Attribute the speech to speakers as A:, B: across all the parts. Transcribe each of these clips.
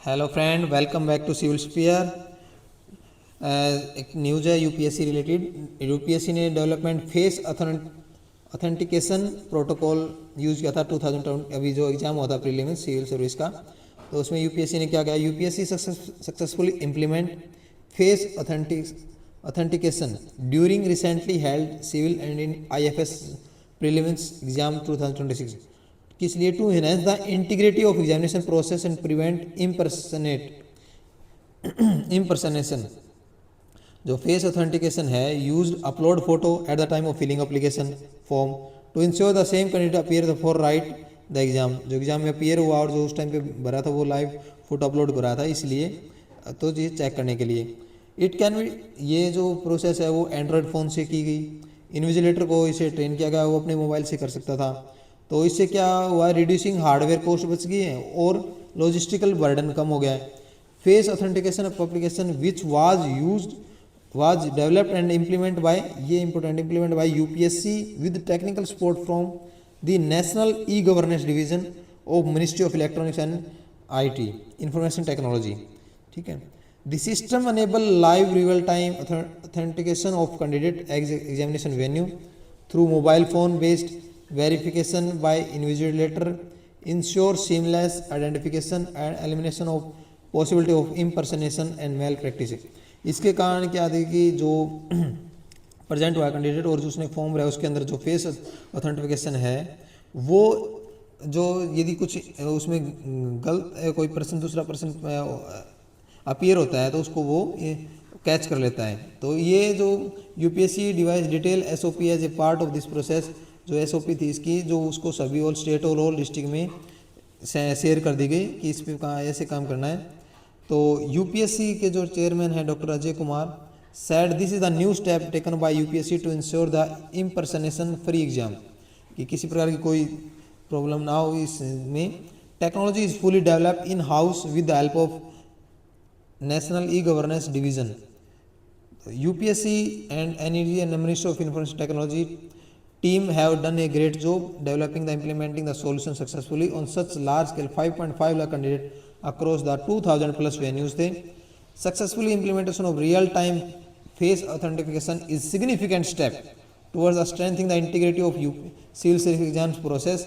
A: Hello friend, welcome back to civil sphere. एक news है UPSC related. UPSC ने development face authentication protocol use किया था 2020 अभी जो एग्जाम हुआ था प्रीलिम्स सिविल सर्विस का। तो उसमें यूपीएससी ने क्या किया, UPSC successfully implement face authentication during recently held civil and in IFS prelims exam 2026 किस लिए, to enhance the integrity of examination process and prevent impersonation. जो फेस ऑथेंटिकेशन है, use upload photo at the time of filling application form to ensure the same candidate appear for write the exam. जो exam में appear हुआ और जो उस time पे भरा था वो लाइव फोटो अपलोड करा था, इसलिए तो ये चेक करने के लिए इट कैन बी, ये जो प्रोसेस है वो एंड्रॉयड फ़ोन से की गई। इन्विजिलेटर को इसे ट्रेन किया गया, वो अपने मोबाइल से कर सकता था। तो इससे क्या हुआ, रिड्यूसिंग हार्डवेयर कॉस्ट बच गई है और लॉजिस्टिकल बर्डन कम हो गया है। Face authentication of application which was developed and implement by, ये important, implement by UPSC with technical support from the national e governance division of ministry of electronics and IT information technology. ठीक है। The system enable live real time authentication of candidate examination venue through mobile phone based verification by invigilator, ensure seamless identification and elimination of possibility of impersonation and malpractice। इसके कारण क्या थी कि जो present हुआ candidate और जो उसने फॉर्म भरा उसके अंदर जो फेस ऑथेंटिफिकेशन है वो, जो यदि कुछ उसमें गलत कोई पर्सन दूसरा पर्सन अपीयर होता है तो उसको वो कैच कर लेता है। तो ये जो UPSC device detail SOP as a part of this process, जो एसओपी थी इसकी, जो उसको सभी ऑल स्टेट और ऑल डिस्ट्रिक्ट में शेयर कर दी गई कि इस पर कहाँ ऐसे काम करना है। तो यूपीएससी के जो चेयरमैन है doctor Ajay Kumar said this is the new step taken by UPSC to ensure the impersonation free exam, कि किसी प्रकार की कोई प्रॉब्लम ना हो इसमें। Technology is fully developed in house with the help of national e governance division. UPSC and NED and ministry of information technology team have done a great job developing the implementing the solution successfully on such large scale 5.5 lakh candidates across the 2000 plus venues. The successful implementation of real time face authentication is significant step towards the strengthening the integrity of civil service exams process,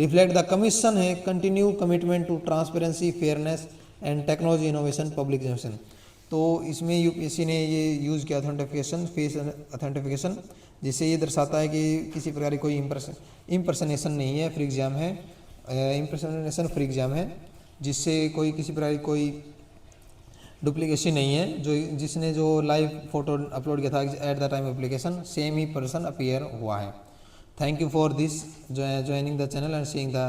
A: reflect the commission है continue commitment to transparency, fairness and technology innovation public examination। तो इसमें UPSC ने ये use किया authentication, face authentication, जिससे ये दर्शाता है कि किसी प्रकार की कोई इम्पर्सनेशन नहीं है, फ्री एग्जाम है, इम्पर्सनेशन फ्री एग्जाम है, जिससे कोई किसी प्रकार की कोई डुप्लीकेशन नहीं है। जो जिसने जो लाइव फोटो अपलोड किया था eight the time application, same he person appear हुआ है। Thank you for this joining the channel and seeing the